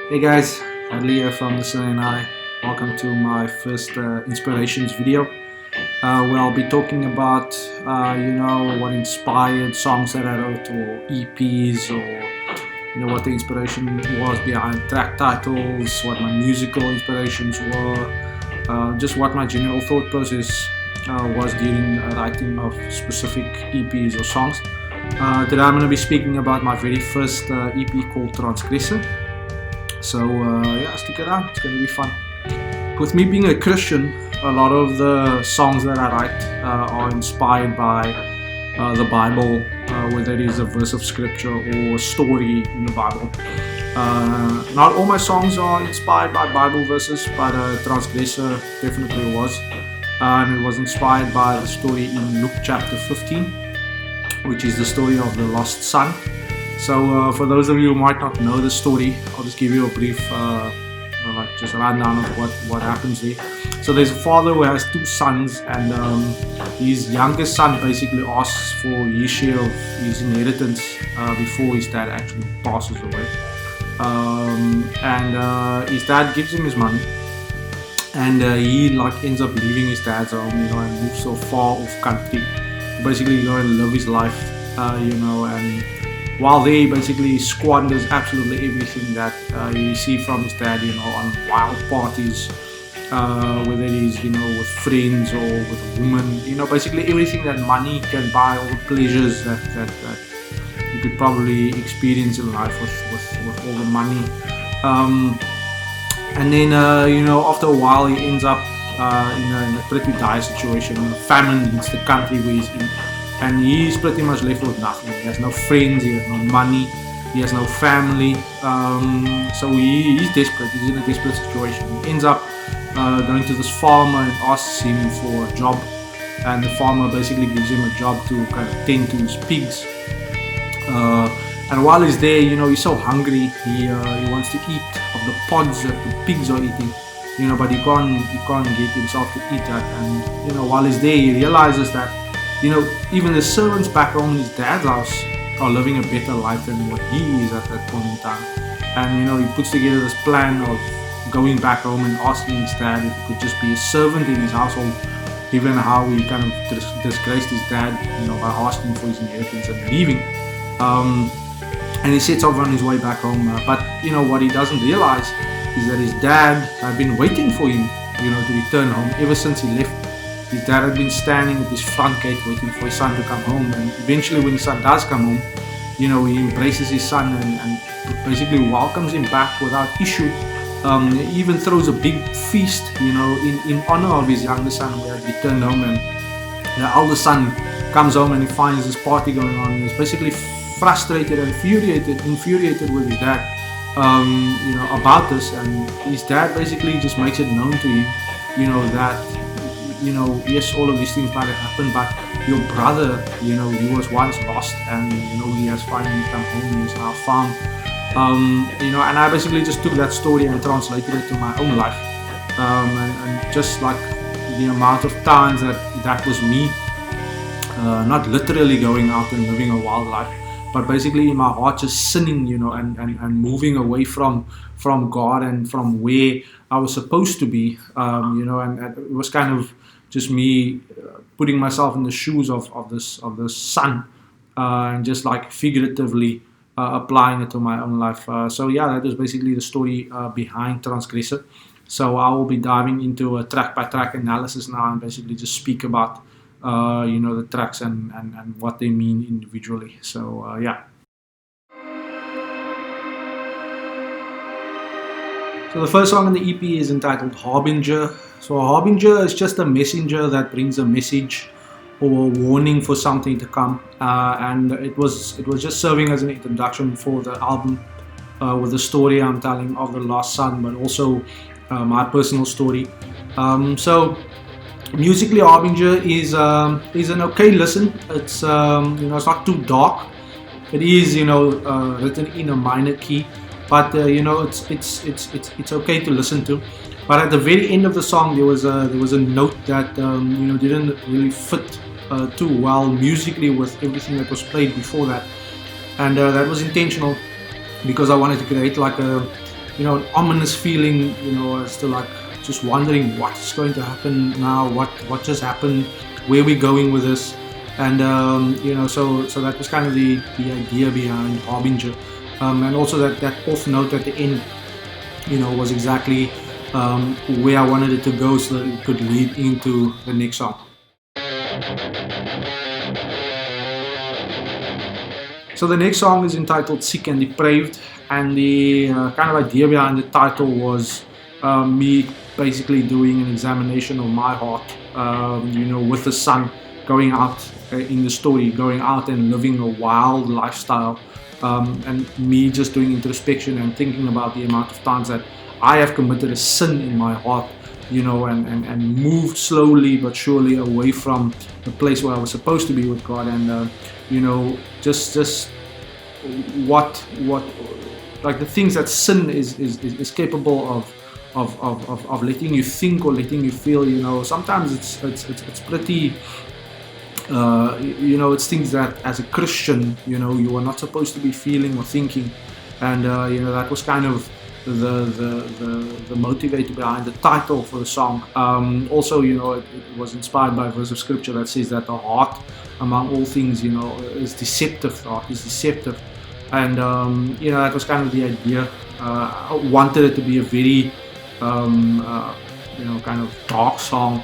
Hey guys, Adley here from the Swine. Welcome to my first inspirations video, where I'll be talking about, what inspired songs that I wrote, or EPs, or what the inspiration was behind track titles, what my musical inspirations were, just what my general thought process was during writing of specific EPs or songs. Today I'm going to be speaking about my very first EP called Transgressor. So stick around, it's going to be fun. With me being a Christian, a lot of the songs that I write are inspired by the Bible, whether it is a verse of scripture or a story in the Bible. Not all my songs are inspired by Bible verses, but Transgressor definitely was. And it was inspired by the story in Luke chapter 15, which is the story of the lost son. So for those of you who might not know the story, I'll just give you a brief just rundown of what happens there. So there's a father who has two sons, and his youngest son basically asks for his share of his inheritance before his dad actually passes away. His dad gives him his money, and he ends up leaving his dad's home, and moves so far off country to basically go and live his life, and while there, he basically squanders absolutely everything that he received from his dad, on wild parties, whether it is, with friends or with a woman, basically everything that money can buy, all the pleasures that you could probably experience in life with all the money. And then, after a while, he ends up in a pretty dire situation. Famine hits the country where he's in. And he's pretty much left with nothing. He has no friends, he has no money, he has no family. So he's desperate, he's in a desperate situation. He ends up going to this farmer and asks him for a job. And the farmer basically gives him a job to kind of tend to his pigs. And while he's there, he's so hungry, he wants to eat of the pods that the pigs are eating. But he can't get himself to eat that. And while he's there, he realizes that even the servants back home in his dad's house are living a better life than what he is at that point in time. And he puts together this plan of going back home and asking his dad if he could just be a servant in his household, given how he kind of disgraced his dad, by asking for his inheritance and leaving. And he sets off on his way back home. But what he doesn't realize is that his dad had been waiting for him, to return home ever since he left. His dad had been standing at his front gate waiting for his son to come home, and eventually when his son does come home, he embraces his son and basically welcomes him back without issue. He even throws a big feast, in honor of his younger son who had returned home. And the elder son comes home and he finds this party going on, and he's basically frustrated and infuriated with his dad, about this. And his dad basically just makes it known to him, that yes, all of these things might have happened, but your brother, he was once lost, and he has finally come home, he's now found. And I basically just took that story and translated it to my own life, and just like the amount of times that was me, not literally going out and living a wild life, but basically in my heart just sinning, and moving away from God and from where I was supposed to be, and it was kind of just me putting myself in the shoes of this son, and just like figuratively applying it to my own life. That is basically the story behind Transgressor. So I will be diving into a track by track analysis now, and basically just speak about the tracks and what they mean individually. So So the first song on the EP is entitled Harbinger. So a harbinger is just a messenger that brings a message or a warning for something to come, and it was just serving as an introduction for the album, with the story I'm telling of the lost son, but also my personal story. So musically, Harbinger is an okay listen. It's it's not too dark. It is written in a minor key, but it's okay to listen to. But at the very end of the song, there was a note that didn't really fit too well musically with everything that was played before that, and that was intentional because I wanted to create like a an ominous feeling, as to like just wondering what's going to happen now, what just happened, where we're going with this. And so that was kind of the idea behind Harbinger, and also that off note at the end, was exactly where I wanted it to go, so that it could lead into the next song. So the next song is entitled Sick and Depraved, and the kind of idea behind the title was me basically doing an examination of my heart, with the son going out in the story, going out and living a wild lifestyle, and me just doing introspection and thinking about the amount of times that I have committed a sin in my heart, and moved slowly but surely away from the place where I was supposed to be with God, and just what like the things that sin is capable of letting you think or letting you feel. Sometimes it's pretty it's things that as a Christian you are not supposed to be feeling or thinking, and that was kind of the motivator behind the title for the song. Also, it was inspired by a verse of scripture that says that the heart, among all things, is deceptive. The heart is deceptive, and that was kind of the idea. I wanted it to be a very kind of dark song,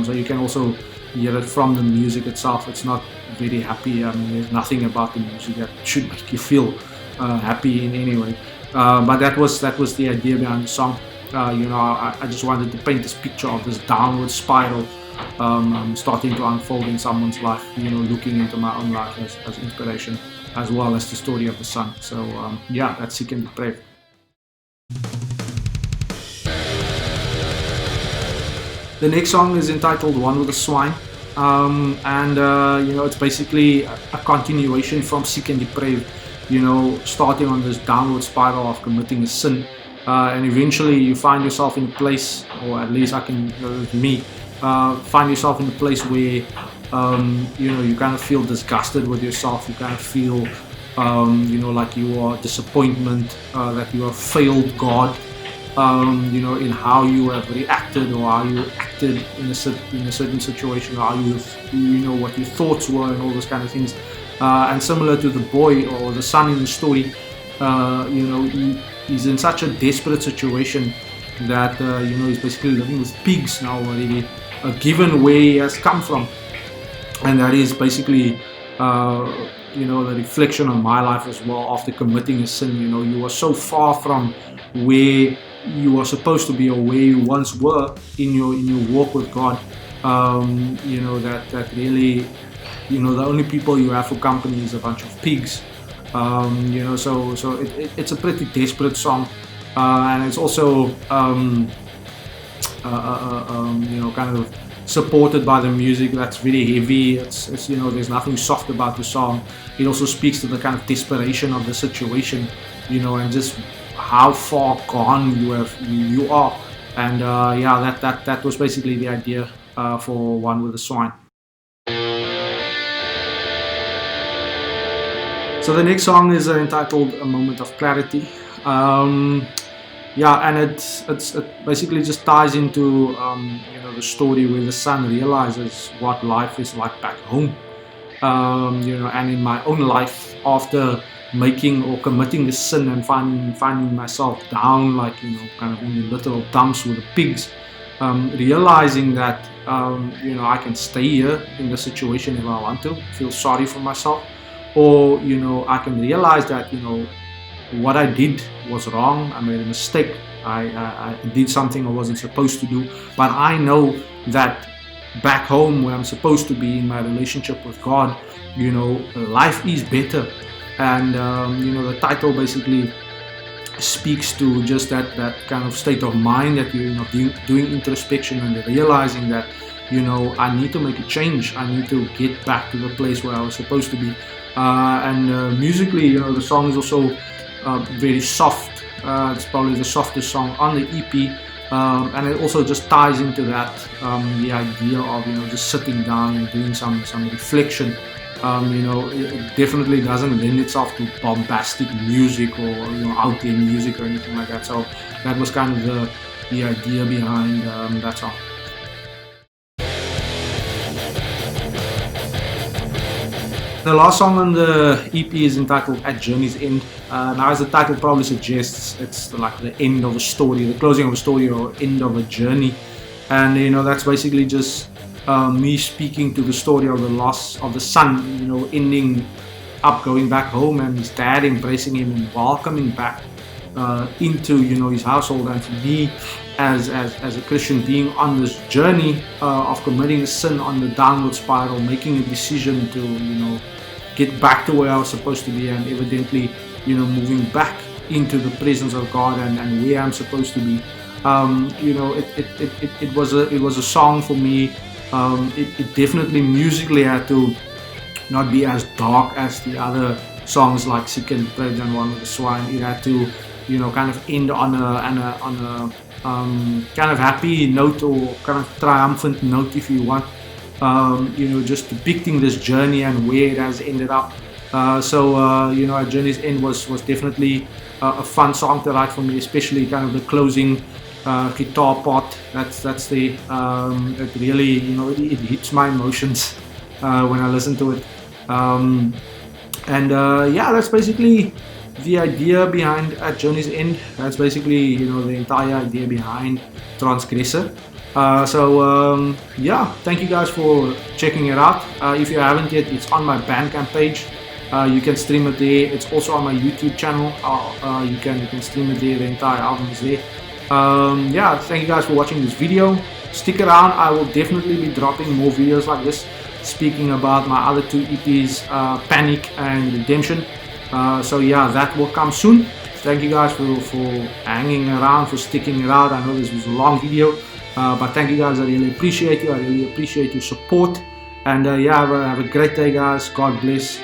so you can also hear it from the music itself. It's not very happy. I mean, there's nothing about the music that should make you feel happy in any way. But that was the idea behind the song. I just wanted to paint this picture of this downward spiral starting to unfold in someone's life. Looking into my own life as inspiration, as well as the story of the son. So that's Sick and Depraved. The next song is entitled One with the Swine, and it's basically a continuation from Sick and Depraved. Starting on this downward spiral of committing a sin, and eventually you find yourself in a place, or at least find yourself in a place where you kind of feel disgusted with yourself. You kind of feel like you are disappointment, that you have failed God, in how you have reacted, or how you acted in a certain situation, or how what your thoughts were, and all those kind of things. And similar to the boy or the son in the story, he's in such a desperate situation that he's basically living with pigs now already, given where he has come from. And that is basically the reflection on my life as well. After committing a sin, you are so far from where you are supposed to be, or where you once were in your walk with God, that really, the only people you have for company is a bunch of pigs. So it's a pretty desperate song, and it's also kind of supported by the music that's very heavy. It's there's nothing soft about the song. It also speaks to the kind of desperation of the situation, and just how far gone you are. And that was basically the idea for One with the Swine. So the next song is entitled A Moment of Clarity. And it basically just ties into the story where the son realizes what life is like back home. And in my own life, after making or committing the sin and finding myself down, like kind of in the literal dumps with the pigs, realizing that I can stay here in the situation if I want to, feel sorry for myself, or I can realize that what I did was wrong. I made a mistake. I did something I wasn't supposed to do, but I know that back home where I'm supposed to be in my relationship with God, life is better. And the title basically speaks to just that kind of state of mind that you're doing introspection and realizing that I need to make a change. I need to get back to the place where I was supposed to be. And musically, the song is also very soft. It's probably the softest song on the EP, and it also just ties into that the idea of just sitting down and doing some reflection It definitely doesn't lend itself to bombastic music or out there music or anything like that. So that was kind of the idea behind that song. The last song on the EP is entitled At Journey's End. Now, as the title probably suggests, it's like the end of a story, the closing of a story, or end of a journey. And that's basically just me speaking to the story of the loss of the son, ending up going back home and his dad embracing him and welcoming back into his household, and to me as a Christian being on this journey of committing a sin on the downward spiral, making a decision to get back to where I was supposed to be, and evidently moving back into the presence of God and where I'm supposed to be. It was a song for me. It definitely musically had to not be as dark as the other songs like Sick and Depraved and One with the Swine. It had to kind of end on a kind of happy note, or kind of triumphant note, if you want. Just depicting this journey and where it has ended up. At Journey's End was definitely a fun song to write for me, especially kind of the closing guitar part. That's the it really it hits my emotions when I listen to it. That's basically the idea behind At Journey's End. That's basically the entire idea behind Transgressor. Thank you guys for checking it out. If you haven't yet, it's on my Bandcamp page. You can stream it there. It's also on my YouTube channel. You can stream it there. The entire album is there. Thank you guys for watching this video. Stick around. I will definitely be dropping more videos like this, speaking about my other two EPs, Panic and Redemption. That will come soon. Thank you guys for hanging around, for sticking it out. I know this was a long video. But thank you guys, I really appreciate you. I really appreciate your support. And have a great day, guys. God bless.